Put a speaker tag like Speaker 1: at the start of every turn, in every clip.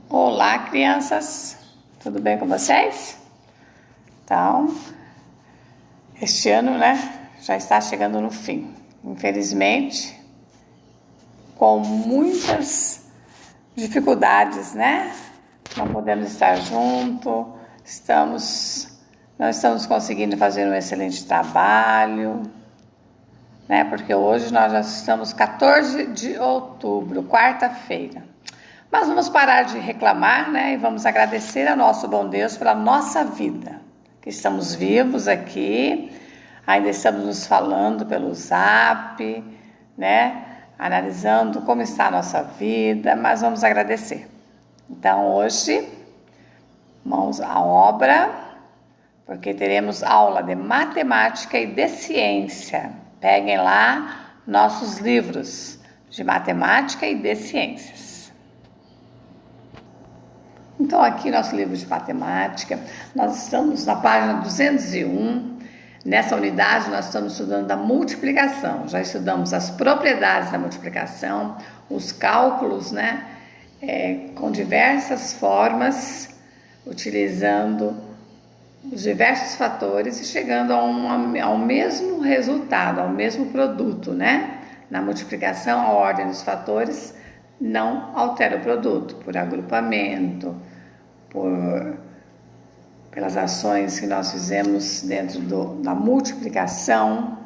Speaker 1: Olá, crianças! Tudo bem com vocês? Então, este ano, já está chegando no fim. Infelizmente, com muitas dificuldades, Não podemos estar juntos, não estamos conseguindo fazer um excelente trabalho, Porque hoje nós já estamos 14 de outubro, quarta-feira. Mas vamos parar de reclamar, E vamos agradecer ao nosso bom Deus pela nossa vida. Que estamos vivos aqui, ainda estamos nos falando pelo Zap, Analisando como está a nossa vida, mas vamos agradecer. Então hoje, mãos à obra, porque teremos aula de matemática e de ciência. Peguem lá nossos livros de matemática e de ciências. Então, aqui nosso livro de matemática, nós estamos na página 201. Nessa unidade, nós estamos estudando a multiplicação. Já estudamos as propriedades da multiplicação, os cálculos, com diversas formas, utilizando os diversos fatores e chegando ao mesmo resultado, ao mesmo produto, Na multiplicação, a ordem dos fatores não altera o produto, por agrupamento, pelas ações que nós fizemos dentro da multiplicação.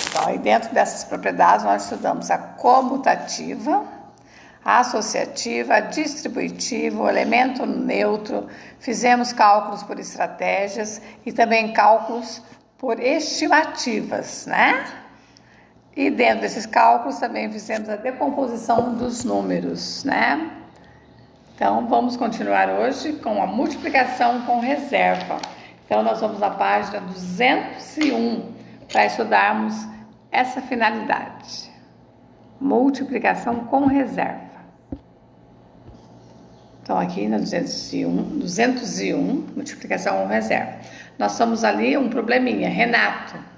Speaker 1: Então, e dentro dessas propriedades nós estudamos a comutativa, a associativa, a distributiva, o elemento neutro, fizemos cálculos por estratégias e também cálculos por estimativas, E dentro desses cálculos também fizemos a decomposição dos números, Então, vamos continuar hoje com a multiplicação com reserva. Então, nós vamos na página 201 para estudarmos essa finalidade. Multiplicação com reserva. Então, aqui na 201, multiplicação com reserva. Nós temos ali um probleminha, Renato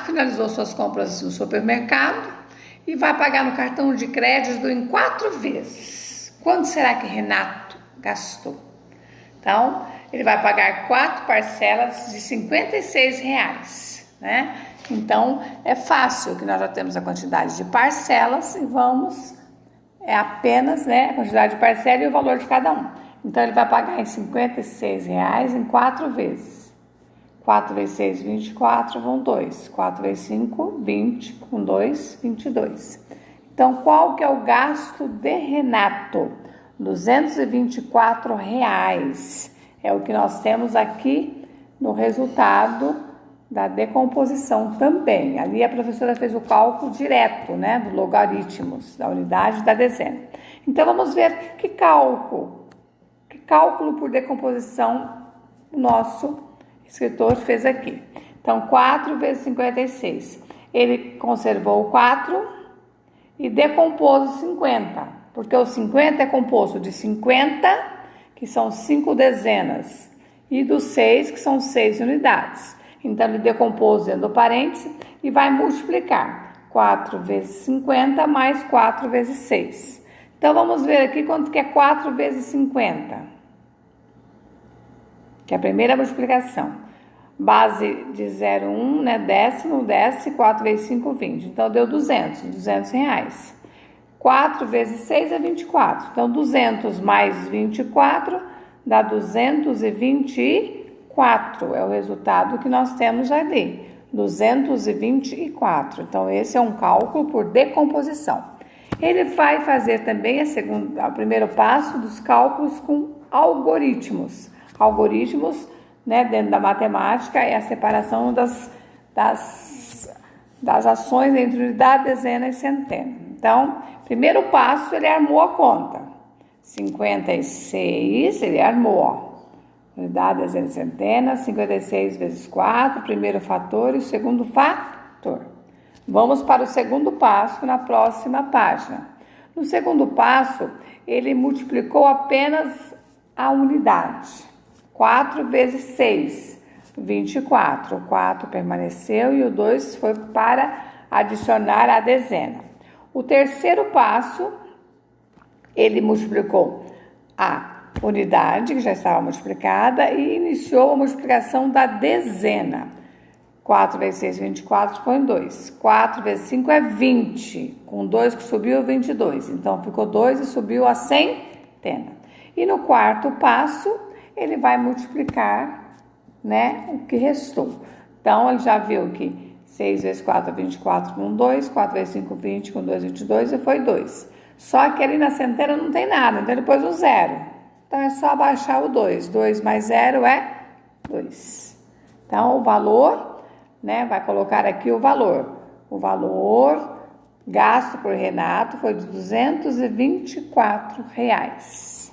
Speaker 1: finalizou suas compras no supermercado e vai pagar no cartão de crédito em 4 vezes. Quanto será que Renato gastou? Então, ele vai pagar 4 parcelas de R$56, Então, é fácil que nós já temos a quantidade de parcelas e é apenas a quantidade de parcela e o valor de cada um. Então, ele vai pagar em R$56 em 4 vezes. 4 vezes 6, 24, vão 2. 4 vezes 5, 20, com 2, 22. Então, qual que é o gasto de Renato? R$224. É o que nós temos aqui no resultado da decomposição também. Ali a professora fez o cálculo direto, dos logaritmos, da unidade e da dezena. Então, vamos ver que cálculo por decomposição o nosso escritor fez aqui. Então, 4 vezes 56. Ele conservou o 4 e decompôs o 50, porque o 50 é composto de 50, que são 5 dezenas, e do 6, que são 6 unidades. Então, ele decompôs dentro do parêntese e vai multiplicar. 4 vezes 50 mais 4 vezes 6. Então, vamos ver aqui quanto que é 4 vezes 50. Que é a primeira multiplicação. Base de 0,1, décimo, desce, 4 vezes 5, 20. Então, deu R$200. 4 vezes 6 é 24. Então, 200 mais 24 dá 224. É o resultado que nós temos ali. 224. Então, esse é um cálculo por decomposição. Ele vai fazer também o primeiro passo dos cálculos com algoritmos. Algoritmos, dentro da matemática, é a separação das ações entre unidade, dezena e centena. Então, primeiro passo, ele armou a conta. 56, ele armou. Unidade, dezena e centena, 56 vezes 4, primeiro fator e o segundo fator. Vamos para o segundo passo na próxima página. No segundo passo, ele multiplicou apenas a unidade. 4 vezes 6, 24. O 4 permaneceu e o 2 foi para adicionar a dezena. O terceiro passo, ele multiplicou a unidade, que já estava multiplicada, e iniciou a multiplicação da dezena. 4 vezes 6, 24, foi em 2. 4 vezes 5 é 20. Com 2 que subiu, 22. Então, ficou 2 e subiu a centena. E no quarto passo, ele vai multiplicar, né, o que restou. Então, ele já viu que 6 vezes 4 é 24 com 2. 4 vezes 5, 20 com 2, 22 e foi 2. Só que ali na centena não tem nada, então ele pôs o 0. Então, é só abaixar o 2. 2 mais 0 é 2. Então, o valor, né, vai colocar aqui o valor. O valor gasto por Renato foi de R$224.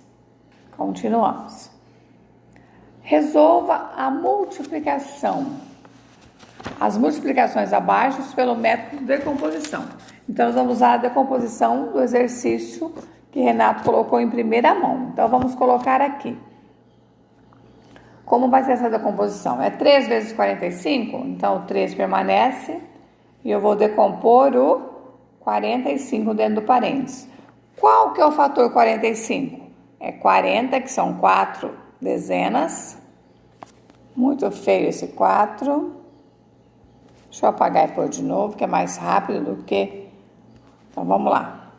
Speaker 1: Continuamos. Resolva a multiplicação. As multiplicações abaixo pelo método de decomposição. Então, nós vamos usar a decomposição do exercício que Renato colocou em primeira mão. Então, vamos colocar aqui. Como vai ser essa decomposição? É 3 vezes 45? Então, o 3 permanece e eu vou decompor o 45 dentro do parênteses. Qual que é o fator 45? É 40, que são 4 dezenas. Muito feio esse 4. Deixa eu apagar e pôr de novo, que é mais rápido do que... Então, vamos lá.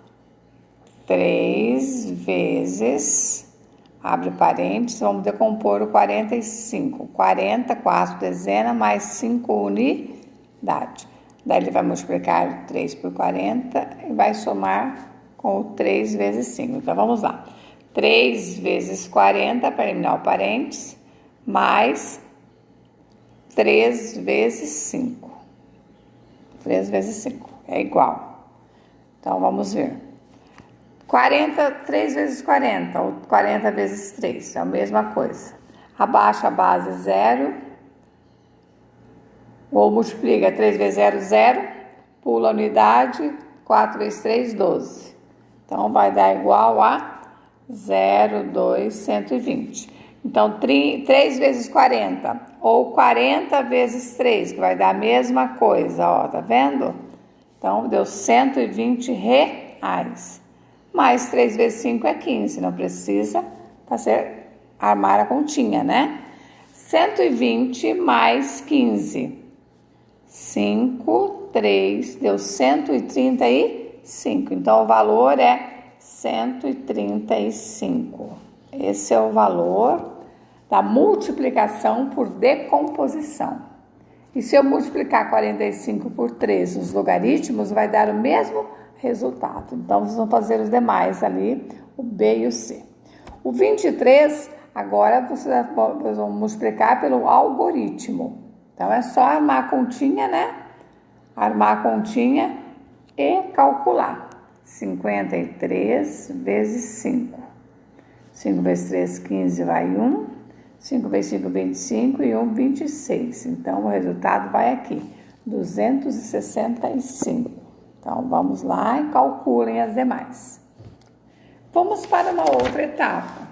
Speaker 1: 3 vezes... Abre parênteses, vamos decompor o 45. 40, 4 dezenas, mais 5 unidade. Daí ele vai multiplicar 3 por 40 e vai somar com o 3 vezes 5. Então, vamos lá. 3 vezes 40, para terminar o parênteses, mais 3 vezes 5. 3 vezes 5 é igual. Então, vamos ver. 3 vezes 40, ou 40 vezes 3, é a mesma coisa. Abaixa a base 0, ou multiplica 3 vezes 0, 0, pula a unidade, 4 vezes 3, 12. Então, vai dar igual a 0,220. Então, 3 vezes 40, ou 40 vezes 3, que vai dar a mesma coisa, ó, tá vendo? Então, deu R$120. Mais 3 vezes 5 é 15, não precisa armar a continha, né? 120 mais 15. 5, 3, deu 135. Então, o valor é 135. Esse é o valor da multiplicação por decomposição. E se eu multiplicar 45 por 3 nos logaritmos, vai dar o mesmo resultado. Então, vocês vão fazer os demais ali, o B e o C. O 23, agora vocês vão multiplicar pelo algoritmo. Então, é só armar a continha, né? Armar a continha e calcular. 53 vezes 5. 5 vezes 3, 15, vai 1. 5 vezes 5, 25 e 1, 26. Então, o resultado vai aqui, 265. Então, vamos lá e calculem as demais. Vamos para uma outra etapa.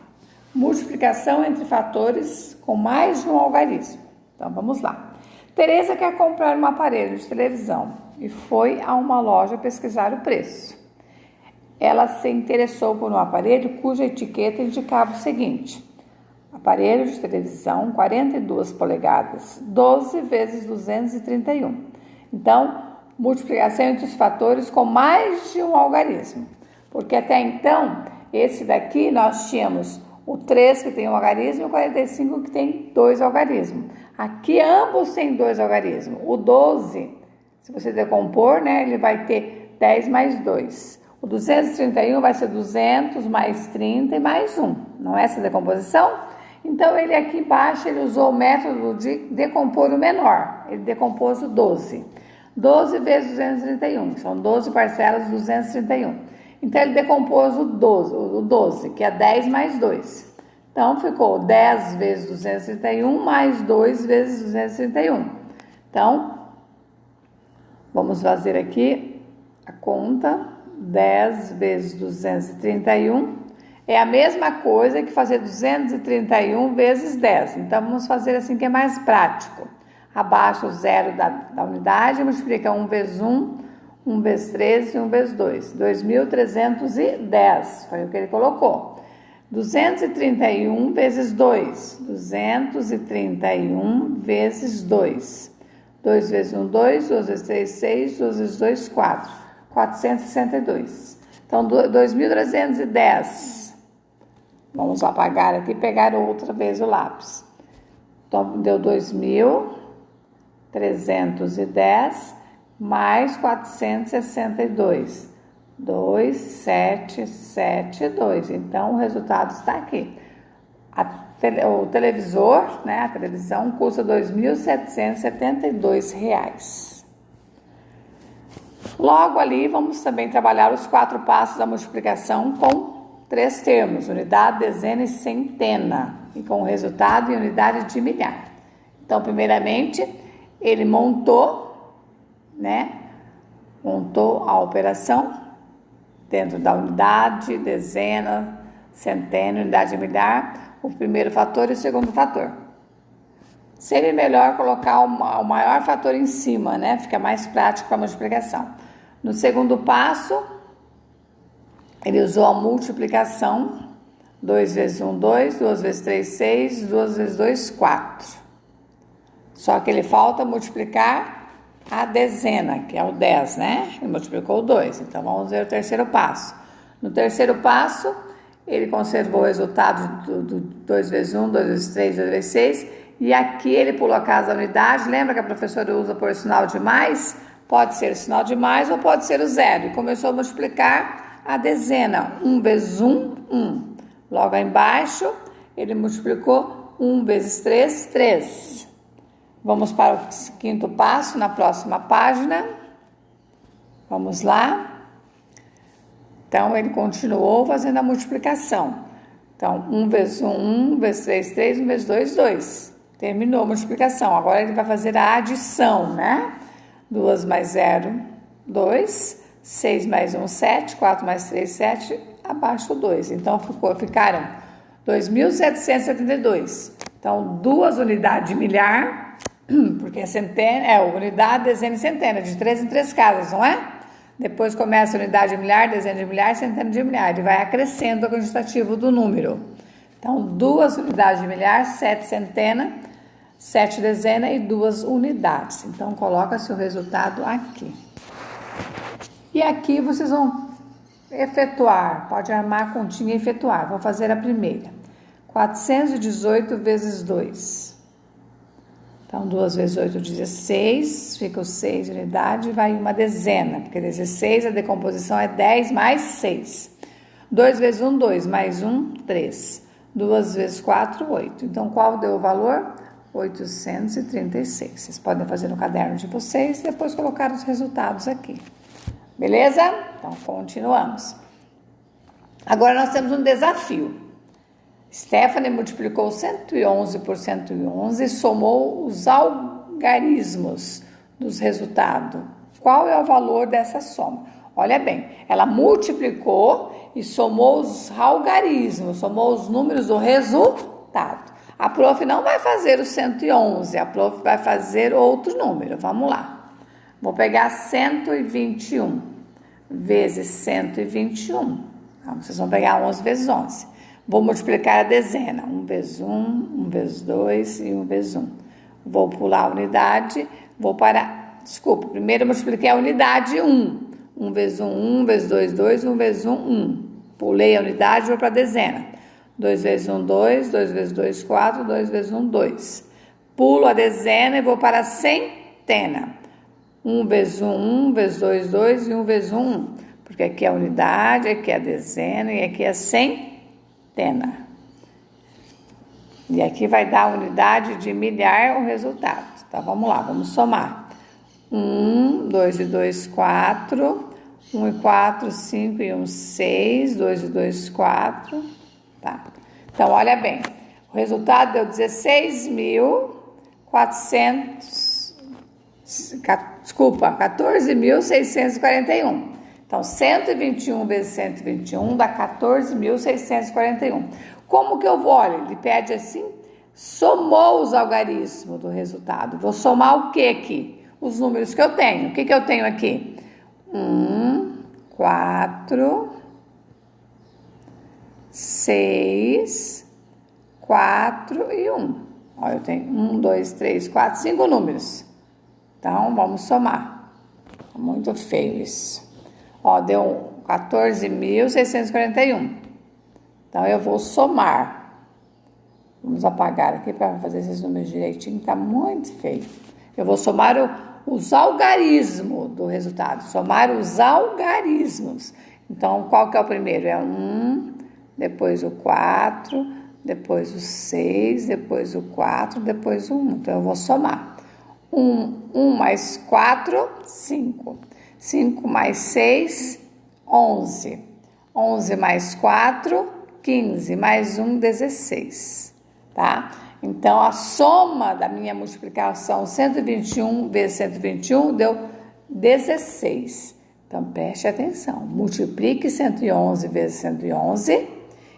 Speaker 1: Multiplicação entre fatores com mais de um algarismo. Então, vamos lá. Tereza quer comprar um aparelho de televisão e foi a uma loja pesquisar o preço. Ela se interessou por um aparelho cuja etiqueta indicava o seguinte: aparelho de televisão 42 polegadas, 12 vezes 231. Então, multiplicação entre os fatores com mais de um algarismo. Porque até então, esse daqui nós tínhamos o 3 que tem um algarismo e o 45 que tem 2 algarismos. Aqui ambos têm 2 algarismos. O 12, se você decompor, né, ele vai ter 10 mais 2. O 231 vai ser 200 mais 30 e mais 1. Não é essa decomposição? Então, ele aqui embaixo, ele usou o método de decompor o menor. Ele decompôs o 12. 12 vezes 231, são 12 parcelas de 231. Então, ele decompôs o 12, que é 10 mais 2. Então, ficou 10 vezes 231 mais 2 vezes 231. Então, vamos fazer aqui a conta. 10 vezes 231 é a mesma coisa que fazer 231 vezes 10. Então, vamos fazer assim que é mais prático. Abaixa o zero da unidade, multiplica 1 vezes 1. 1 vezes 3 e 1 vezes 2. 2.310, foi o que ele colocou. 231 vezes 2. 231 vezes 2. 2 vezes 1, 2. 2 vezes 3, 6. 2 vezes 2, 4. 462. Então, 2.310. Vamos apagar aqui e pegar outra vez o lápis. Então, deu 2.310 mais 462. 2772. Então, o resultado está aqui. O televisor, né, a televisão, custa R$ 2.772. Logo ali, vamos também trabalhar os 4 passos da multiplicação com 3 termos: unidade, dezena e centena, e com o resultado em unidade de milhar. Então, primeiramente, ele montou a operação dentro da unidade, dezena, centena, unidade de milhar, o primeiro fator e o segundo fator. Sempre melhor colocar o maior fator em cima, né? Fica mais prático para a multiplicação. No segundo passo, ele usou a multiplicação. 2 vezes 1, 2, 2 vezes 3, 6, 2 vezes 2, 4. Só que ele falta multiplicar a dezena, que é o 10, né? Ele multiplicou o 2. Então, vamos ver o terceiro passo. No terceiro passo, ele conservou o resultado do 2 vezes 1, 2 vezes 3, 2 vezes 6. E aqui ele pulou a casa da unidade. Lembra que a professora usa por sinal de mais? Pode ser o sinal de mais ou pode ser o zero. E começou a multiplicar a dezena. 1 vezes 1, 1. Logo aí embaixo, ele multiplicou 1 vezes 3, 3. Vamos para o quinto passo, na próxima página. Vamos lá. Então, ele continuou fazendo a multiplicação. Então, 1 vezes 1, 1 vezes 3, 3, 1 vezes 2, 2. Terminou a multiplicação. Agora, ele vai fazer a adição, né? 2 mais 0, 2. 6 mais 1, 7. 4 mais 3, 7. Abaixo 2. Então, ficaram 2.772. Então, 2 unidades de milhar, porque centena unidade, dezena e centena, de 3 em 3 casas, não é? Depois começa a unidade de milhar, dezena de milhar, centena de milhar. Ele vai acrescendo o quantitativo do número. Então, 2 unidades de milhar, 7 centena, 7 dezena e 2 unidades. Então, coloca-se o resultado aqui. E aqui vocês vão efetuar, pode armar a continha e efetuar. Vou fazer a primeira. 418 vezes 2. Então, 2 vezes 8, 16, fica o 6 unidade, vai uma dezena, porque 16, a decomposição é 10 mais 6. 2 vezes 1, 2, mais 1, 3. 2 vezes 4, 8. Então, qual deu o valor? 836. Vocês podem fazer no caderno de vocês e depois colocar os resultados aqui. Beleza? Então, continuamos. Agora, nós temos um desafio. Stephanie multiplicou 111 por 111 e somou os algarismos dos resultados. Qual é o valor dessa soma? Olha bem, ela multiplicou e somou os algarismos, somou os números do resultado. A prof não vai fazer o 111, a prof vai fazer outro número. Vamos lá. Vou pegar 121 vezes 121. Então, vocês vão pegar 11 vezes 11. Vou multiplicar a dezena. 1 vezes 1, 1 vezes 2 e 1 vezes 1. Vou pular a unidade, vou para... Desculpa, primeiro eu multipliquei a unidade 1. 1 vezes 1, 1 vezes 2, 2, 1 vezes 1, 1. Pulei a unidade e vou para a dezena. 2 vezes 1, 2, 2 vezes 2, 4, 2 vezes 1, 2. Pulo a dezena e vou para a centena. 1 vezes 1, 1 vezes 2, 2 e 1 vezes 1, 1. Porque aqui é a unidade, aqui é a dezena e aqui é a centena. E aqui vai dar a unidade de milhar o resultado. Então, vamos lá, vamos somar. 1, 2 e 2, 4. 1 e 4, 5 e 1, 6. 2 e 2, 4. Tá. Então, olha bem. O resultado deu 14.641. Então, 121 vezes 121 dá 14.641. Como que eu vou? Olha, ele pede assim, somou os algarismos do resultado. Vou somar o que aqui? Os números que eu tenho. O que eu tenho aqui? 4, 6, 4 e 1. Ó, eu tenho 1, 2, 3, 4, 5 números. Então, vamos somar. Muito feio isso. Ó, deu 14.641. Então, eu vou somar. Vamos apagar aqui para fazer esses números direitinho. Tá muito feio. Eu vou somar os algarismos do resultado. Somar os algarismos. Então, qual que é o primeiro? É 1, depois o 4, depois o 6, depois o 4, depois o 1. Então, eu vou somar. 1 mais 4, 5. 5 mais 6, 11. 11 mais 4, 15. Mais 1, 16. Tá? Então, a soma da minha multiplicação 121 vezes 121 deu 16. Então, preste atenção. Multiplique 111 vezes 111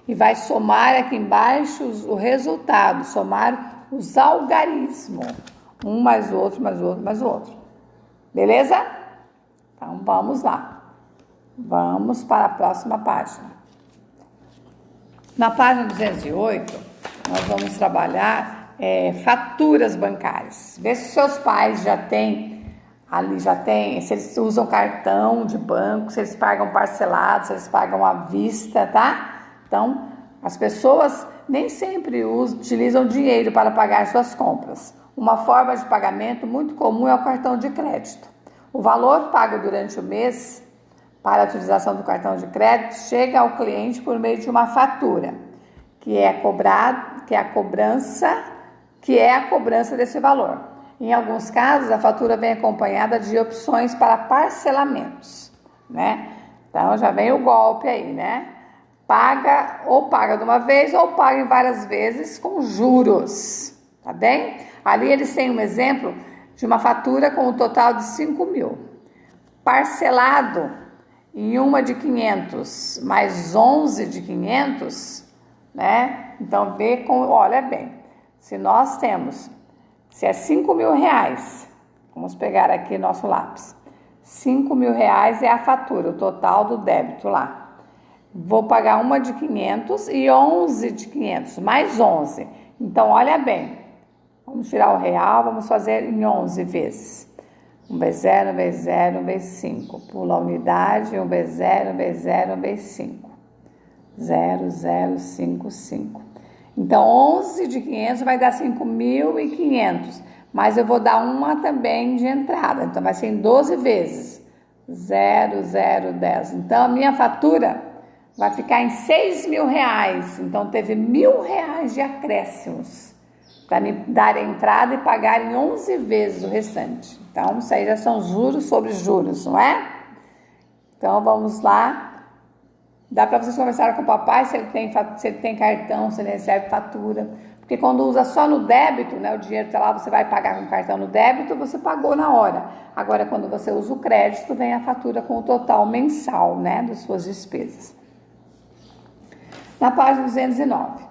Speaker 1: e vai somar aqui embaixo o resultado. Somar os algarismos. Um mais o outro, mais o outro, mais o outro. Beleza? Então, vamos lá. Vamos para a próxima página. Na página 208... nós vamos trabalhar faturas bancárias. Vê se seus pais já têm, se eles usam cartão de banco, se eles pagam parcelado, se eles pagam à vista, tá? Então, as pessoas nem sempre utilizam dinheiro para pagar suas compras. Uma forma de pagamento muito comum é o cartão de crédito. O valor pago durante o mês para a utilização do cartão de crédito chega ao cliente por meio de uma fatura, que é a cobrança desse valor. Em alguns casos, a fatura vem acompanhada de opções para parcelamentos, né? Então, já vem o golpe aí, né? Paga de uma vez ou paga em várias vezes com juros, tá bem? Ali eles têm um exemplo de uma fatura com um total de 5.000. Parcelado em uma de 500, mais 11 de 500, né? Então, olha bem, se é 5.000 reais, vamos pegar aqui nosso lápis, 5.000 reais é a fatura, o total do débito lá. Vou pagar uma de 500 e 11 de 500, mais 11. Então, olha bem, vamos tirar o real, vamos fazer em 11 vezes. 1 vezes 0, 1 vezes 0, 1 vezes 5. Pula a unidade, 1 vezes 0, 1 vezes 0, 1 vezes 5. 0, 0, 5, 5. Então, 11 de 500 vai dar 5.500, mas eu vou dar uma também de entrada, então vai ser em 12 vezes, 0, 0, 10. Então, a minha fatura vai ficar em 6.000 reais, então teve 1.000 reais de acréscimos para me dar a entrada e pagar em 11 vezes o restante. Então, isso aí já são juros sobre juros, não é? Então, vamos lá. Dá para vocês conversar com o papai se ele tem cartão, se ele recebe fatura. Porque quando usa só no débito, né, o dinheiro está lá, você vai pagar com cartão no débito, você pagou na hora. Agora, quando você usa o crédito, vem a fatura com o total mensal, né, das suas despesas. Na página 209.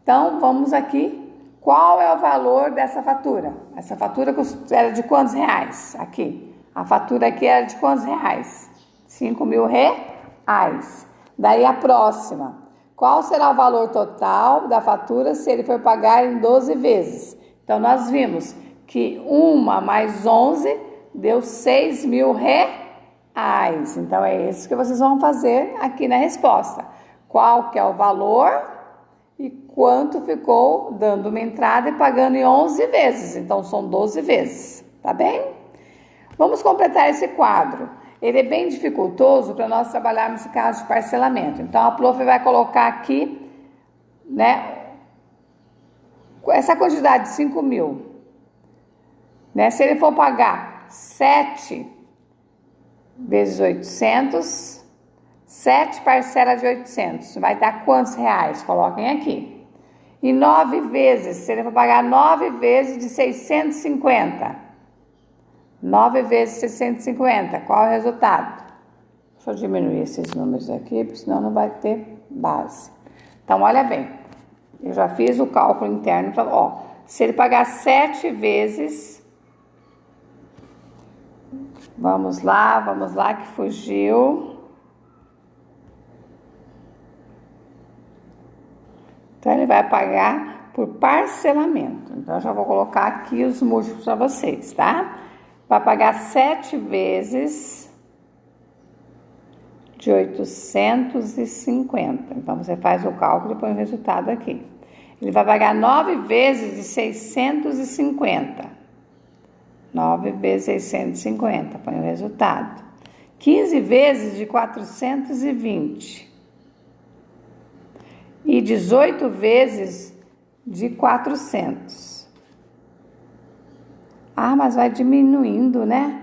Speaker 1: Então, vamos aqui. Qual é o valor dessa fatura? Essa fatura era de quantos reais? Aqui. A fatura aqui era de quantos reais? 5.000 reais. Daí a próxima. Qual será o valor total da fatura se ele for pagar em 12 vezes? Então, nós vimos que 1 mais 11 deu 6.000 reais. Então, é isso que vocês vão fazer aqui na resposta. Qual que é o valor e quanto ficou dando uma entrada e pagando em 11 vezes. Então, são 12 vezes, tá bem? Vamos completar esse quadro. Ele é bem dificultoso para nós trabalharmos esse caso de parcelamento. Então, a prof vai colocar aqui, né, essa quantidade de 5.000. Né, se ele for pagar 7 vezes 800, 7 parcelas de 800, vai dar quantos reais? Coloquem aqui. E 9 vezes, se ele for pagar 9 vezes de 650. 9 vezes 650, qual é o resultado? Deixa eu diminuir esses números aqui, porque senão não vai ter base. Então, olha bem, eu já fiz o cálculo interno, se ele pagar 7 vezes Vamos lá, que fugiu. Então, ele vai pagar por parcelamento. Então, eu já vou colocar aqui os múltiplos para vocês, tá? Vai pagar 7 vezes de 850. Então, você faz o cálculo e põe o resultado aqui. Ele vai pagar 9 vezes de 650. 9 vezes 650, põe o resultado. 15 vezes de 420. E 18 vezes de 400. Ah, mas vai diminuindo, né?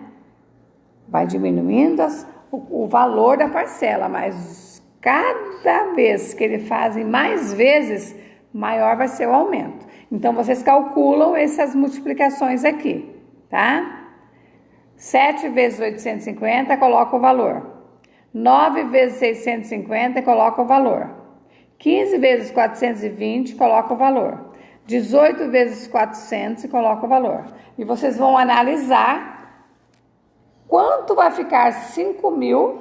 Speaker 1: Vai diminuindo o valor da parcela, mas cada vez que ele faz mais vezes, maior vai ser o aumento. Então, vocês calculam essas multiplicações aqui, tá? 7 vezes 850, coloca o valor. 9 vezes 650, coloca o valor. 15 vezes 420, coloca o valor. 18 vezes 400 e coloca o valor. E vocês vão analisar quanto vai ficar 5.000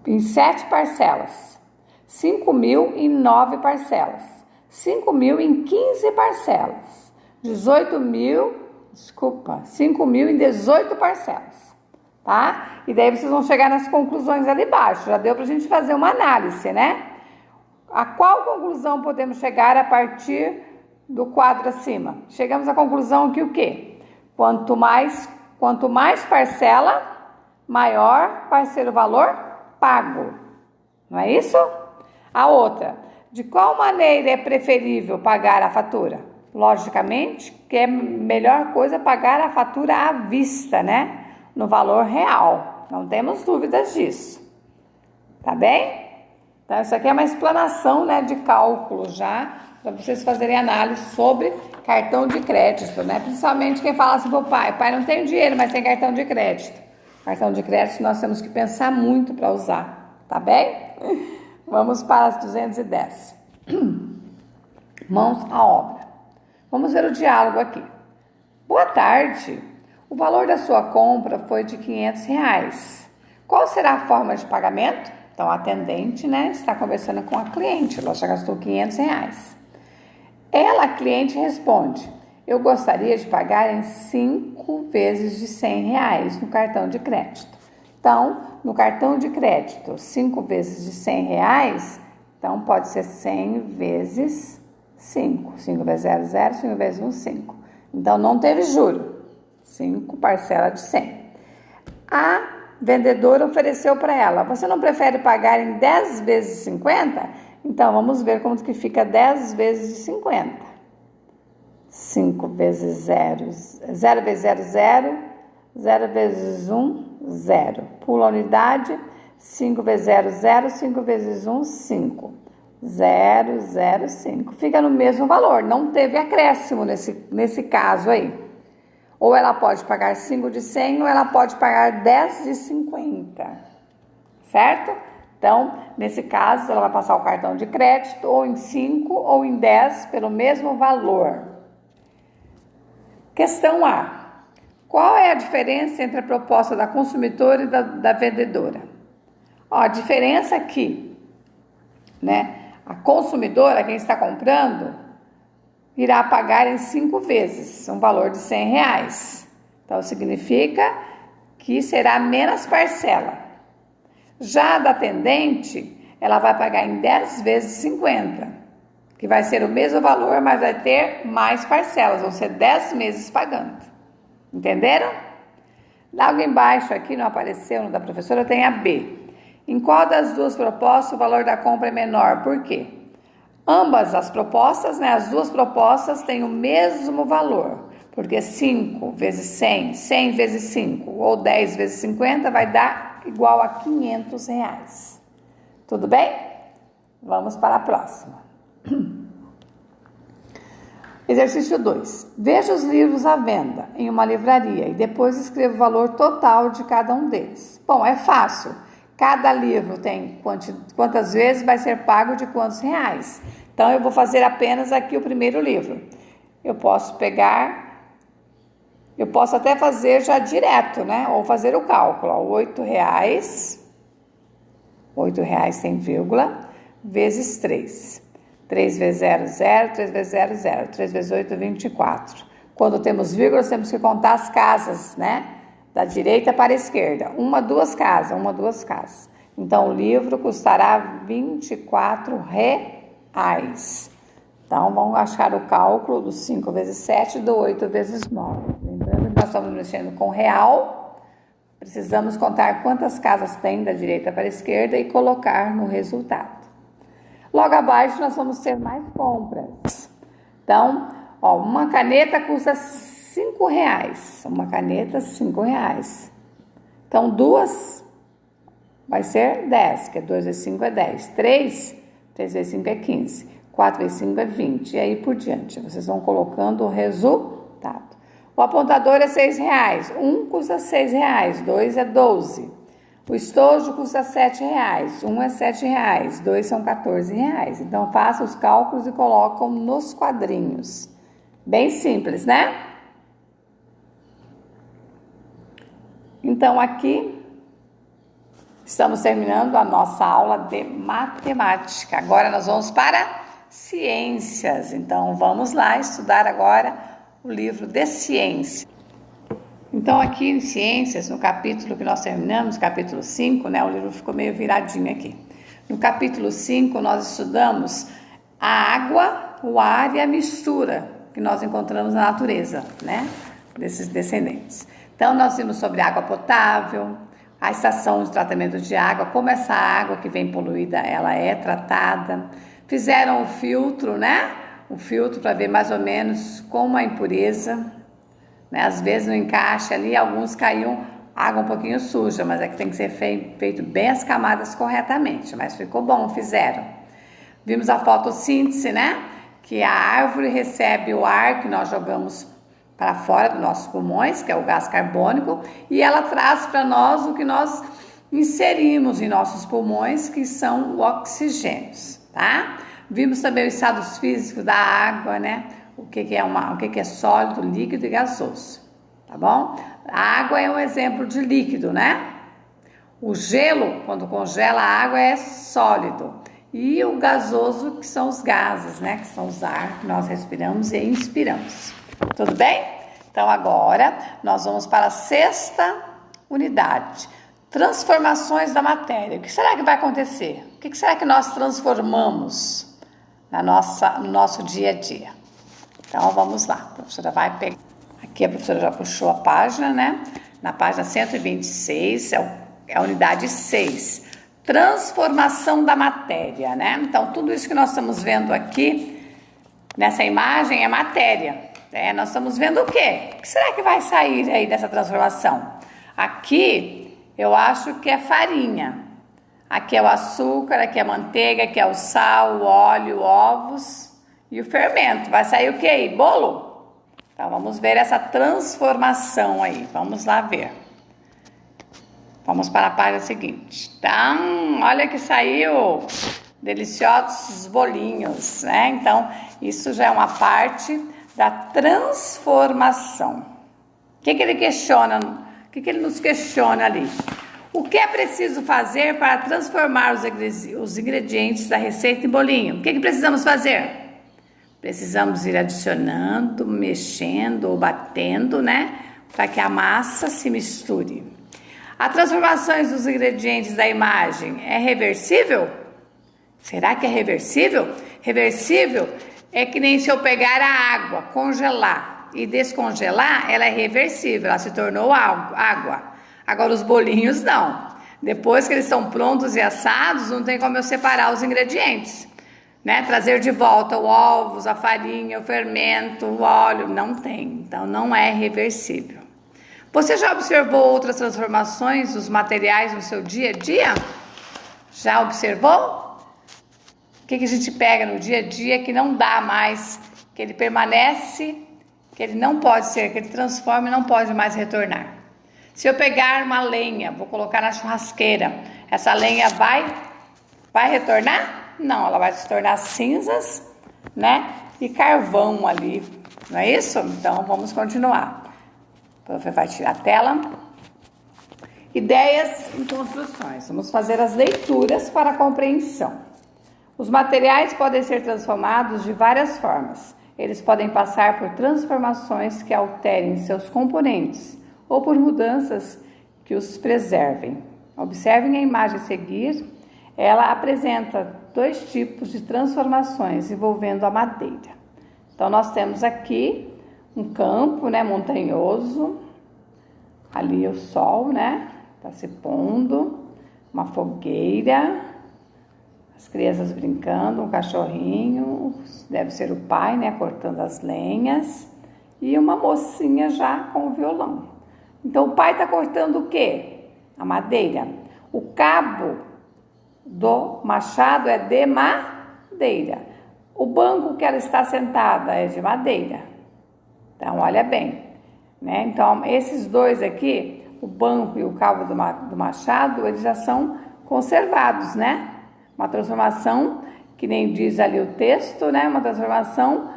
Speaker 1: em 7 parcelas. 5.000 em 9 parcelas. 5.000 em 15 parcelas. 5.000 em 18 parcelas. Tá? E daí vocês vão chegar nas conclusões ali embaixo. Já deu pra gente fazer uma análise, né? A qual conclusão podemos chegar a partir do quadro acima? Chegamos à conclusão que o quê? Quanto mais parcela, maior vai ser o valor pago. Não é isso? A outra, de qual maneira é preferível pagar a fatura? Logicamente, que é melhor coisa pagar a fatura à vista, né? No valor real. Não temos dúvidas disso. Tá bem? Então, isso aqui é uma explanação, né, de cálculo já, para vocês fazerem análise sobre cartão de crédito, né? Principalmente quem fala assim pro pai, não tem dinheiro, mas tem cartão de crédito. Cartão de crédito nós temos que pensar muito para usar, tá bem? Vamos para as 210. Mãos à obra. Vamos ver o diálogo aqui. Boa tarde. O valor da sua compra foi de R$500. Qual será a forma de pagamento? Então, a atendente, né, está conversando com a cliente. Ela já gastou R$500. Ela, a cliente, responde: eu gostaria de pagar em 5 vezes de R$100 no cartão de crédito. Então, no cartão de crédito, 5 vezes de R$100, então pode ser 100 vezes 5. 5 vezes 0, 5 vezes 1, 5. Então, não teve juro. 5 parcela de 100. A vendedora ofereceu para ela: você não prefere pagar em 10 vezes 50? Então, vamos ver como que fica 10 vezes de 50. 5 vezes 0, 0 vezes 0, 0. 0 vezes 1, 0. Pula a unidade. 5 vezes 0, 0. 5 vezes 1, 5. 0, 0, 5. Fica no mesmo valor. Não teve acréscimo nesse caso aí. Ou ela pode pagar 5 de 100 ou ela pode pagar 10 de 50. Certo? Então, nesse caso, ela vai passar o cartão de crédito ou em 5 ou em 10 pelo mesmo valor. Questão A. Qual é a diferença entre a proposta da consumidora e da vendedora? Ó, a diferença aqui, né? A consumidora, quem está comprando, irá pagar em 5 vezes, um valor de R$100. Então, significa que será menos parcela. Já a da atendente, ela vai pagar em 10 vezes 50, que vai ser o mesmo valor, mas vai ter mais parcelas, vão ser 10 meses pagando. Entenderam? Logo embaixo aqui, não apareceu no da professora, tem a B. Em qual das duas propostas o valor da compra é menor? Por quê? Ambas as propostas, né, as duas propostas têm o mesmo valor, porque 5 vezes 100, 100 vezes 5 ou 10 vezes 50 vai dar igual a R$500. Tudo bem? Vamos para a próxima. Exercício 2. Veja os livros à venda em uma livraria e depois escreva o valor total de cada um deles. Bom, é fácil. Cada livro tem quantas vezes vai ser pago de quantos reais. Então, eu vou fazer apenas aqui o primeiro livro. Eu posso pegar Eu posso até fazer já direto, né? Ou fazer o cálculo, ó, R$8, R$8 sem vírgula, vezes 3. 3 vezes 0, 0, 3 vezes 0, 0, 3 vezes 8, 24. Quando temos vírgulas, temos que contar as casas, né? Da direita para a esquerda. Uma, duas casas. Então, o livro custará R$24. Então, vamos achar o cálculo do 5 vezes 7 e do 8 vezes 9. Lembrando que nós estamos mexendo com real, precisamos contar quantas casas tem da direita para a esquerda e colocar no resultado. Logo abaixo, nós vamos ter mais compras. Então, ó, uma caneta custa R$5. Uma caneta, R$5. Então, duas vai ser 10, que 2 vezes 5 é 10. 3 vezes 5 é 15. 4 vezes 5 é 20. E aí por diante. Vocês vão colocando o resultado. O apontador é R$6. Um custa R$6. 2 é 12. O estojo custa R$7. Um é R$7. 2 são R$14. Então, façam os cálculos e colocam nos quadrinhos. Bem simples, né? Então, aqui estamos terminando a nossa aula de matemática. Agora nós vamos para ciências. Então, vamos lá estudar agora o livro de ciências. Então, aqui em ciências, no capítulo que nós terminamos, capítulo 5, né? O livro ficou meio viradinho aqui. No capítulo 5, nós estudamos a água, o ar e a mistura que nós encontramos na natureza, né? Desses descendentes. Então, nós vimos sobre água potável, a estação de tratamento de água, como essa água que vem poluída, ela é tratada. Fizeram o filtro, né? O filtro para ver mais ou menos como a impureza, né? Às vezes no encaixe ali, alguns caíam água um pouquinho suja, mas é que tem que ser feito bem as camadas corretamente, mas ficou bom, fizeram. Vimos a fotossíntese, né? Que a árvore recebe o ar que nós jogamos para fora dos nossos pulmões, que é o gás carbônico, e ela traz para nós o que nós inserimos em nossos pulmões, que são os oxigênios, tá? Vimos também os estados físicos da água, né? O que é sólido, líquido e gasoso, tá bom? A água é um exemplo de líquido, né? O gelo, quando congela a água, é sólido. E o gasoso, que são os gases, né? Que são os ar que nós respiramos e inspiramos. Tudo bem? Então, agora, nós vamos para a 6ª unidade. Transformações da matéria. O que será que vai acontecer? O que será que nós transformamos no nosso dia a dia? Então, vamos lá. A professora vai pegar. Aqui a professora já puxou a página, né? Na página 126, é a unidade 6. Transformação da matéria, né? Então, tudo isso que nós estamos vendo aqui, nessa imagem, é matéria. Nós estamos vendo o quê? O que será que vai sair aí dessa transformação? Aqui, eu acho que é farinha. Aqui é o açúcar, aqui é a manteiga, aqui é o sal, o óleo, ovos e o fermento. Vai sair o quê aí? Bolo? Então, vamos ver essa transformação aí. Vamos lá ver. Vamos para a página seguinte. Então, olha que saiu deliciosos bolinhos, né? Então, isso já é uma parte da transformação. O que ele questiona? O que ele nos questiona ali? O que é preciso fazer para transformar os ingredientes da receita em bolinho? O que precisamos fazer? Precisamos ir adicionando, mexendo ou batendo, né? Para que a massa se misture. A transformação dos ingredientes da imagem é reversível? Será que é reversível? Reversível é que nem se eu pegar a água, congelar e descongelar, ela é reversível, ela se tornou água. Agora os bolinhos não. Depois que eles estão prontos e assados, não tem como eu separar os ingredientes, né? Trazer de volta os ovos, a farinha, o fermento, o óleo, não tem. Então não é reversível. Você já observou outras transformações dos materiais no seu dia a dia? Já observou? O que a gente pega no dia a dia que não dá mais, que ele permanece, que ele não pode ser, que ele transforma e não pode mais retornar? Se eu pegar uma lenha, vou colocar na churrasqueira, essa lenha vai retornar? Não, ela vai se tornar cinzas, né? E carvão ali, não é isso? Então, vamos continuar. Prof. vai tirar a tela. Ideias em construções. Vamos fazer as leituras para a compreensão. Os materiais podem ser transformados de várias formas. Eles podem passar por transformações que alterem seus componentes ou por mudanças que os preservem. Observem a imagem a seguir. Ela apresenta 2 tipos de transformações envolvendo a madeira. Então, nós temos aqui um campo, né, montanhoso. Ali o sol, né, está se pondo. Uma fogueira. As crianças brincando, um cachorrinho, deve ser o pai, né, cortando as lenhas. E uma mocinha já com o violão. Então, o pai está cortando o quê? A madeira. O cabo do machado é de madeira. O banco que ela está sentada é de madeira. Então, olha bem, né? Então, esses 2 aqui, o banco e o cabo do machado, eles já são conservados, né? Uma transformação, que nem diz ali o texto, né? Uma transformação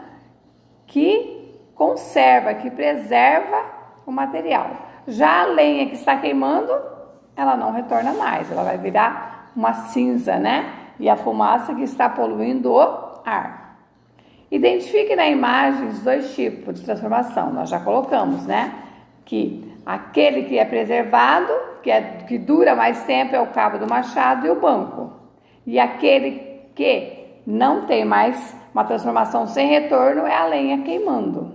Speaker 1: que conserva, que preserva o material. Já a lenha que está queimando, ela não retorna mais, ela vai virar uma cinza, né? E a fumaça que está poluindo o ar. Identifique na imagem os 2 tipos de transformação. Nós já colocamos, né? Que aquele que é preservado, que dura mais tempo, é o cabo do machado e o banco. E aquele que não tem mais uma transformação sem retorno é a lenha queimando.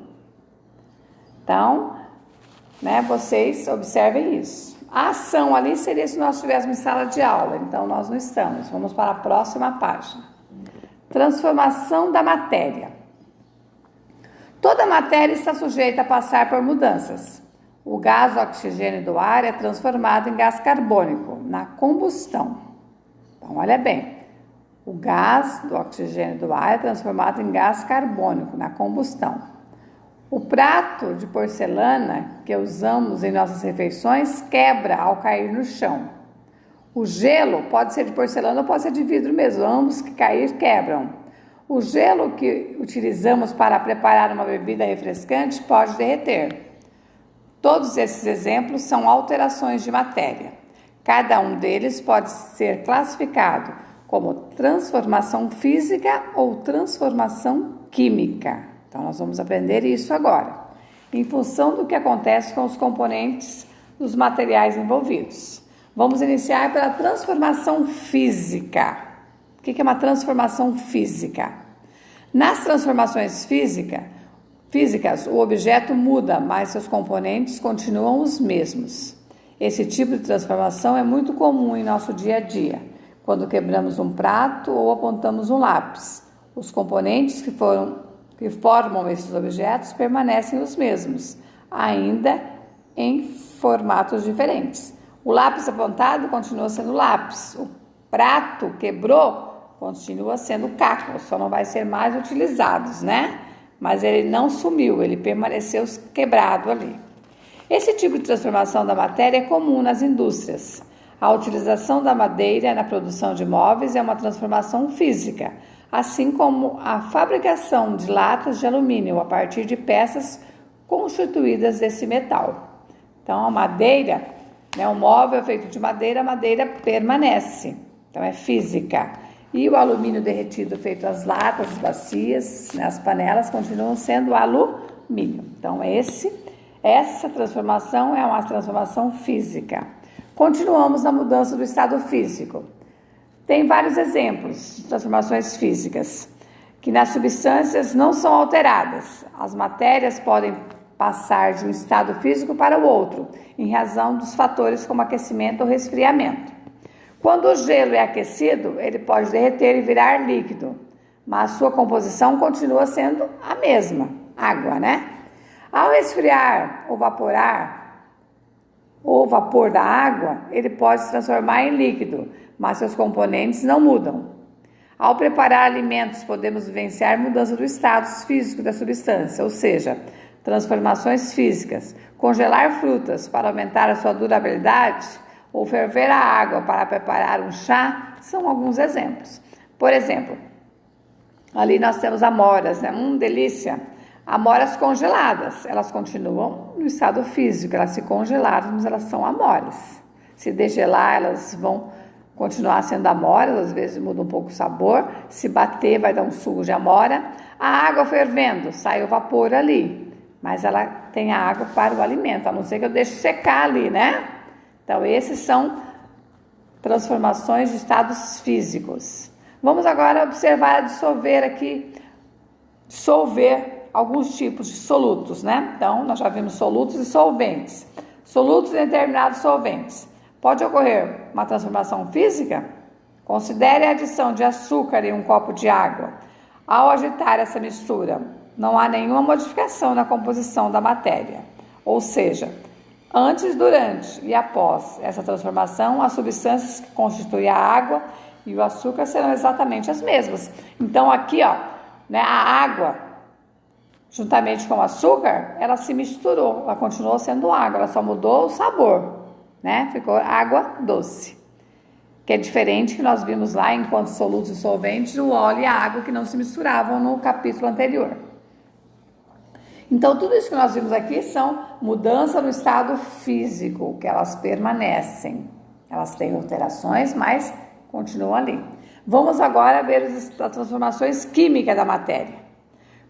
Speaker 1: Então, né, vocês observem isso. A ação ali seria se nós estivéssemos em sala de aula, então nós não estamos. Vamos para a próxima página. Transformação da matéria. Toda matéria está sujeita a passar por mudanças. O gás oxigênio do ar é transformado em gás carbônico na combustão. Então, olha bem, o gás do oxigênio do ar é transformado em gás carbônico na combustão. O prato de porcelana que usamos em nossas refeições quebra ao cair no chão. O gelo pode ser de porcelana ou pode ser de vidro mesmo, ambos que cair quebram. O gelo que utilizamos para preparar uma bebida refrescante pode derreter. Todos esses exemplos são alterações de matéria. Cada um deles pode ser classificado como transformação física ou transformação química. Então, nós vamos aprender isso agora, em função do que acontece com os componentes dos materiais envolvidos. Vamos iniciar pela transformação física. O que é uma transformação física? Nas transformações físicas, o objeto muda, mas seus componentes continuam os mesmos. Esse tipo de transformação é muito comum em nosso dia a dia, quando quebramos um prato ou apontamos um lápis. Os componentes que formam esses objetos permanecem os mesmos, ainda em formatos diferentes. O lápis apontado continua sendo lápis, o prato quebrou, continua sendo caco, só não vai ser mais utilizado, né? Mas ele não sumiu, ele permaneceu quebrado ali. Esse tipo de transformação da matéria é comum nas indústrias. A utilização da madeira na produção de móveis é uma transformação física, assim como a fabricação de latas de alumínio a partir de peças constituídas desse metal. Então, a madeira, né, um móvel feito de madeira, a madeira permanece, então é física. E o alumínio derretido feito as latas, as bacias, né, as panelas continuam sendo alumínio. Então, essa transformação é uma transformação física. Continuamos na mudança do estado físico. Tem vários exemplos de transformações físicas, que nas substâncias não são alteradas. As matérias podem passar de um estado físico para o outro, em razão dos fatores como aquecimento ou resfriamento. Quando o gelo é aquecido, ele pode derreter e virar líquido, mas sua composição continua sendo a mesma, água, né? Ao esfriar ou evaporar o vapor da água, ele pode se transformar em líquido, mas seus componentes não mudam. Ao preparar alimentos, podemos vivenciar mudança do status físico da substância, ou seja, transformações físicas. Congelar frutas para aumentar a sua durabilidade ou ferver a água para preparar um chá são alguns exemplos. Por exemplo, ali nós temos amoras, né? Delícia! Amoras congeladas, elas continuam no estado físico, elas se congelaram, mas elas são amoras. Se degelar, elas vão continuar sendo amoras, às vezes muda um pouco o sabor. Se bater, vai dar um suco de amora. A água fervendo, sai o vapor ali, mas ela tem a água para o alimento, a não ser que eu deixe secar ali, né? Então, esses são transformações de estados físicos. Vamos agora observar a dissolver alguns tipos de solutos, né? Então, nós já vimos solutos e solventes. Solutos em determinados solventes. Pode ocorrer uma transformação física? Considere a adição de açúcar em um copo de água. Ao agitar essa mistura, não há nenhuma modificação na composição da matéria. Ou seja, antes, durante e após essa transformação, as substâncias que constituem a água e o açúcar serão exatamente as mesmas. Então, aqui, né, a água, juntamente com o açúcar, ela se misturou, ela continuou sendo água, ela só mudou o sabor, né? Ficou água doce, que é diferente que nós vimos lá, enquanto solutos e solventes, o óleo e a água que não se misturavam no capítulo anterior. Então, tudo isso que nós vimos aqui são mudanças no estado físico, que elas permanecem. Elas têm alterações, mas continuam ali. Vamos agora ver as transformações químicas da matéria.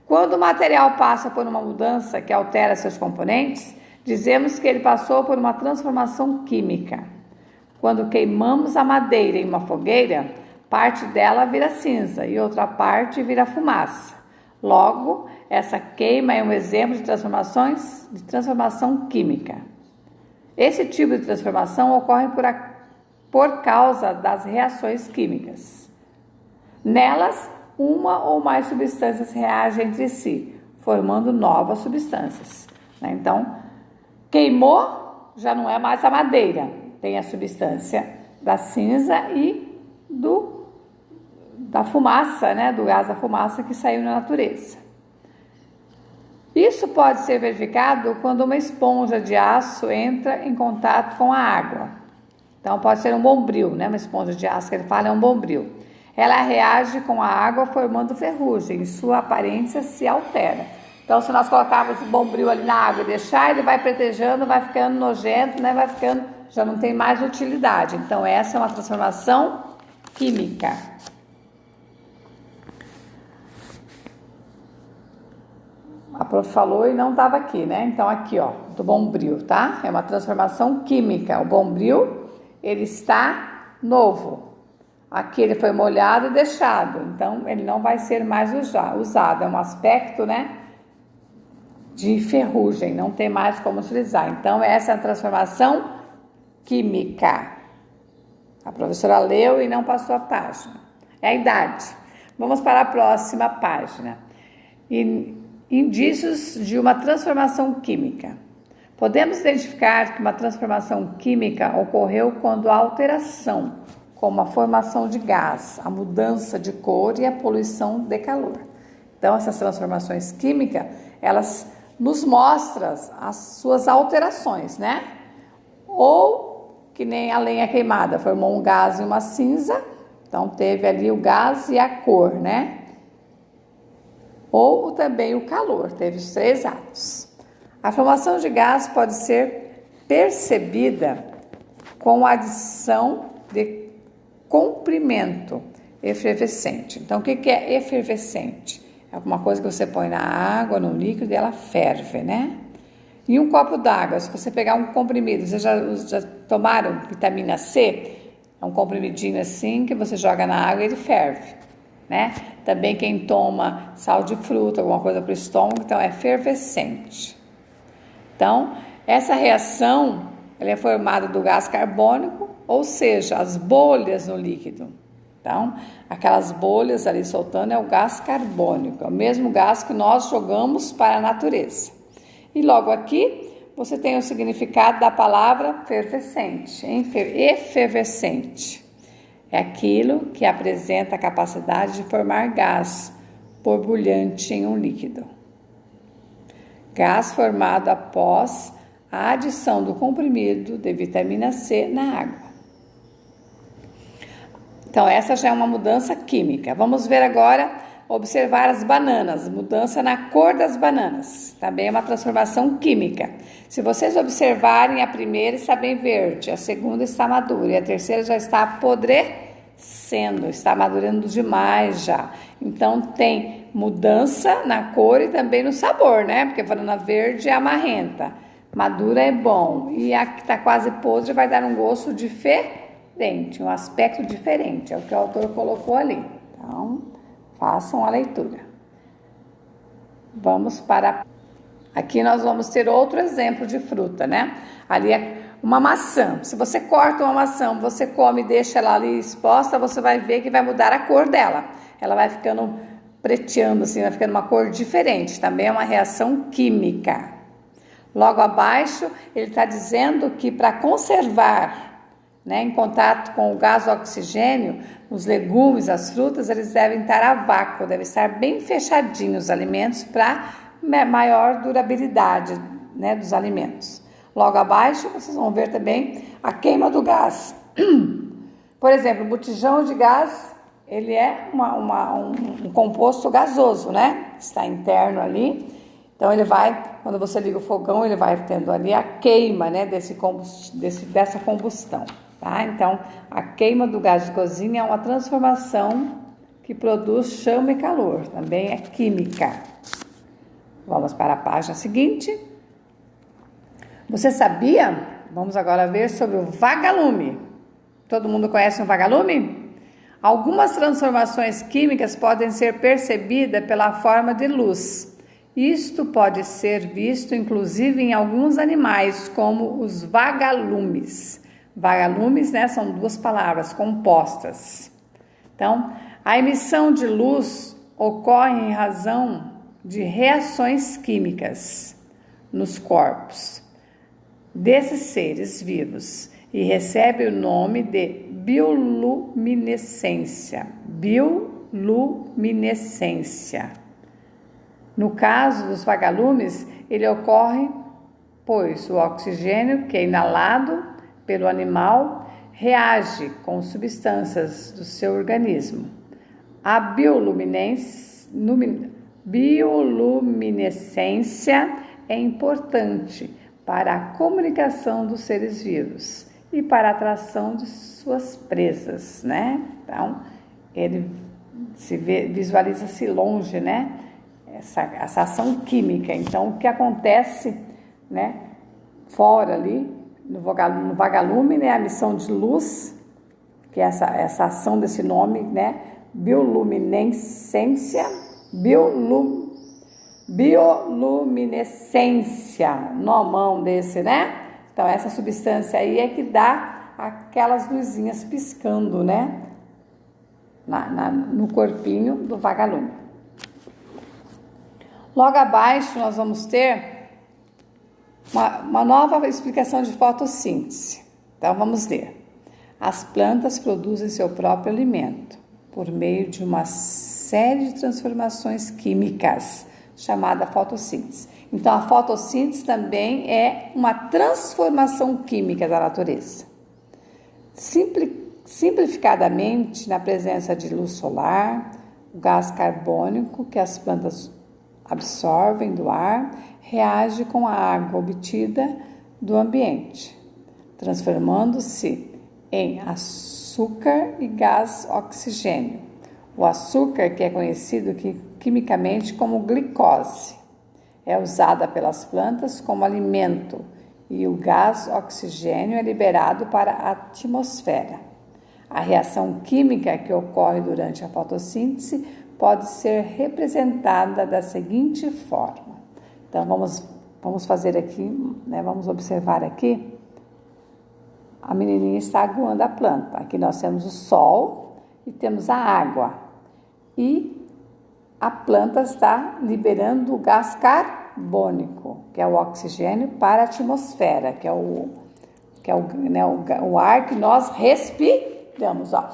Speaker 1: Quando o material passa por uma mudança que altera seus componentes, dizemos que ele passou por uma transformação química. Quando queimamos a madeira em uma fogueira, parte dela vira cinza e outra parte vira fumaça. Logo, essa queima é um exemplo de transformação química. Esse tipo de transformação ocorre por causa das reações químicas. Nelas, uma ou mais substâncias reagem entre si, formando novas substâncias. Então, queimou, já não é mais a madeira, tem a substância da cinza e da fumaça, né, do gás da fumaça que saiu na natureza. Isso pode ser verificado quando uma esponja de aço entra em contato com a água. Então, pode ser um bombril, né, uma esponja de aço que ele fala é um bombril. Ela reage com a água formando ferrugem e sua aparência se altera. Então, se nós colocarmos o bombril ali na água e deixar, ele vai pretejando, vai ficando nojento, né, já não tem mais utilidade. Então, essa é uma transformação química. A prof falou e não estava aqui, né? Então, aqui, do bombril, tá? É uma transformação química. O bombril, ele está novo. Aqui ele foi molhado e deixado. Então, ele não vai ser mais usado. É um aspecto, né, de ferrugem. Não tem mais como utilizar. Então, essa é a transformação química. A professora leu e não passou a página. É a idade. Vamos para a próxima página. Indícios de uma transformação química. Podemos identificar que uma transformação química ocorreu quando a alteração, como a formação de gás, a mudança de cor e a poluição de calor. Então, essas transformações químicas, elas nos mostram as suas alterações, né? Ou, que nem a lenha queimada, formou um gás e uma cinza, então teve ali o gás e a cor, né? Ou também o calor, teve os 3 atos. A formação de gás pode ser percebida com a adição de comprimento efervescente. Então, o que é efervescente? É alguma coisa que você põe na água, no líquido e ela ferve, né? Em um copo d'água, se você pegar um comprimido, vocês já tomaram vitamina C? É um comprimidinho assim que você joga na água e ele ferve, né? Também quem toma sal de fruta, alguma coisa para o estômago, então é efervescente. Então, essa reação, ela é formada do gás carbônico, ou seja, as bolhas no líquido. Então, aquelas bolhas ali soltando é o gás carbônico, é o mesmo gás que nós jogamos para a natureza. E logo aqui, você tem o significado da palavra efervescente, efervescente. É aquilo que apresenta a capacidade de formar gás borbulhante em um líquido. Gás formado após a adição do comprimido de vitamina C na água. Então, essa já é uma mudança química. Vamos ver agora observar as bananas, mudança na cor das bananas, também é uma transformação química. Se vocês observarem, a primeira está bem verde, a segunda está madura e a terceira já está apodrecendo, está madurando demais já. Então tem mudança na cor e também no sabor, né? Porque a banana verde é amarrenta, madura é bom e a que está quase podre vai dar um gosto diferente, um aspecto diferente, é o que o autor colocou ali. Então, façam a leitura. Vamos para... Aqui nós vamos ter outro exemplo de fruta, né? Ali é uma maçã. Se você corta uma maçã, você come e deixa ela ali exposta, você vai ver que vai mudar a cor dela. Ela vai ficando preteando, assim, vai ficando uma cor diferente. Também é uma reação química. Logo abaixo, ele está dizendo que para conservar, né, em contato com o gás oxigênio, os legumes, as frutas, eles devem estar a vácuo, devem estar bem fechadinhos os alimentos para maior durabilidade, né, dos alimentos. Logo abaixo, vocês vão ver também a queima do gás. Por exemplo, o botijão de gás, ele é um composto gasoso, né? Está interno ali. Então, ele vai, quando você liga o fogão, ele vai tendo ali a queima, né, dessa combustão. Tá? Então, a queima do gás de cozinha é uma transformação que produz chama e calor. Também é química. Vamos para a página seguinte. Você sabia? Vamos agora ver sobre o vagalume. Todo mundo conhece um vagalume? Algumas transformações químicas podem ser percebidas pela forma de luz. Isto pode ser visto inclusive em alguns animais, como os vagalumes. Vagalumes, né, são duas palavras compostas. Então, a emissão de luz ocorre em razão de reações químicas nos corpos desses seres vivos e recebe o nome de bioluminescência. Bioluminescência. No caso dos vagalumes, ele ocorre pois o oxigênio que é inalado pelo animal reage com substâncias do seu organismo. A bioluminescência é importante para a comunicação dos seres vivos e para a atração de suas presas, né? Então, ele visualiza-se longe, né? Essa ação química. Então, o que acontece, né? Fora ali, no vagalume, né? A emissão de luz, que é essa ação desse nome, né? Bioluminescência, bioluminescência, nomão desse, né? Então, essa substância aí é que dá aquelas luzinhas piscando, né? No corpinho do vagalume. Logo abaixo, nós vamos ter uma nova explicação de fotossíntese. Então, vamos ler. As plantas produzem seu próprio alimento por meio de uma série de transformações químicas, chamada fotossíntese. Então, a fotossíntese também é uma transformação química da natureza. Simplificadamente, na presença de luz solar, o gás carbônico que as plantas absorvem do ar reage com a água obtida do ambiente, transformando-se em açúcar e gás oxigênio. O açúcar, que é conhecido quimicamente como glicose, é usada pelas plantas como alimento e o gás oxigênio é liberado para a atmosfera. A reação química que ocorre durante a fotossíntese pode ser representada da seguinte forma. Então, vamos fazer aqui, né? Vamos observar aqui. A menininha está aguando a planta. Aqui nós temos o sol e temos a água. E a planta está liberando o gás carbônico, que é o oxigênio, para a atmosfera, que é o ar que nós respiramos. Ó.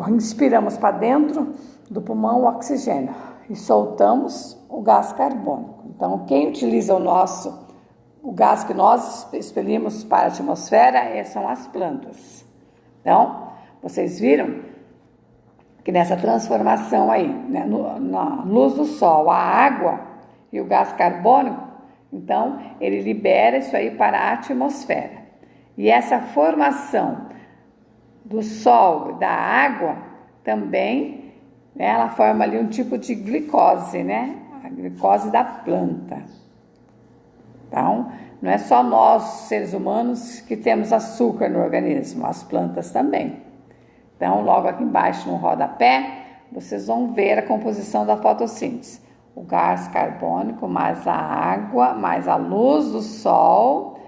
Speaker 1: Inspiramos para dentro do pulmão o oxigênio e soltamos o gás carbônico. Então, quem utiliza o gás que nós expelimos para a atmosfera são as plantas. Então, vocês viram que nessa transformação aí, né, na luz do sol, a água e o gás carbônico, então ele libera isso aí para a atmosfera. E essa formação do sol e da água também, né, ela forma ali um tipo de glicose, né? A glicose da planta. Então, não é só nós, seres humanos, que temos açúcar no organismo, as plantas também. Então, logo aqui embaixo no rodapé, vocês vão ver a composição da fotossíntese. O gás carbônico, mais a água, mais a luz do sol,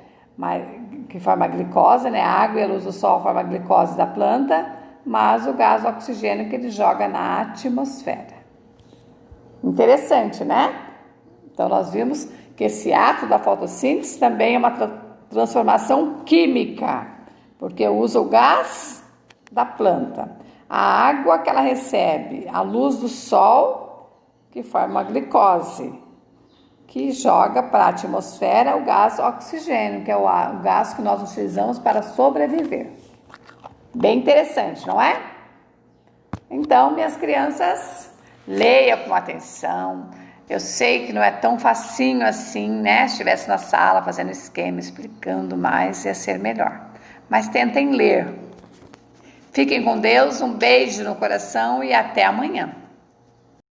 Speaker 1: que forma a glicose, né? A água e a luz do sol formam a glicose da planta, mais o gás oxigênio que ele joga na atmosfera. Interessante, né? Então, nós vimos que esse ato da fotossíntese também é uma transformação química, porque usa o gás da planta, a água que ela recebe, a luz do sol, que forma a glicose, que joga para a atmosfera o gás oxigênio, que é o gás que nós utilizamos para sobreviver. Bem interessante, não é? Então, minhas crianças, leia com atenção. Eu sei que não é tão facinho assim, né? Se estivesse na sala fazendo esquema, explicando mais, ia ser melhor. Mas tentem ler. Fiquem com Deus, um beijo no coração e até amanhã.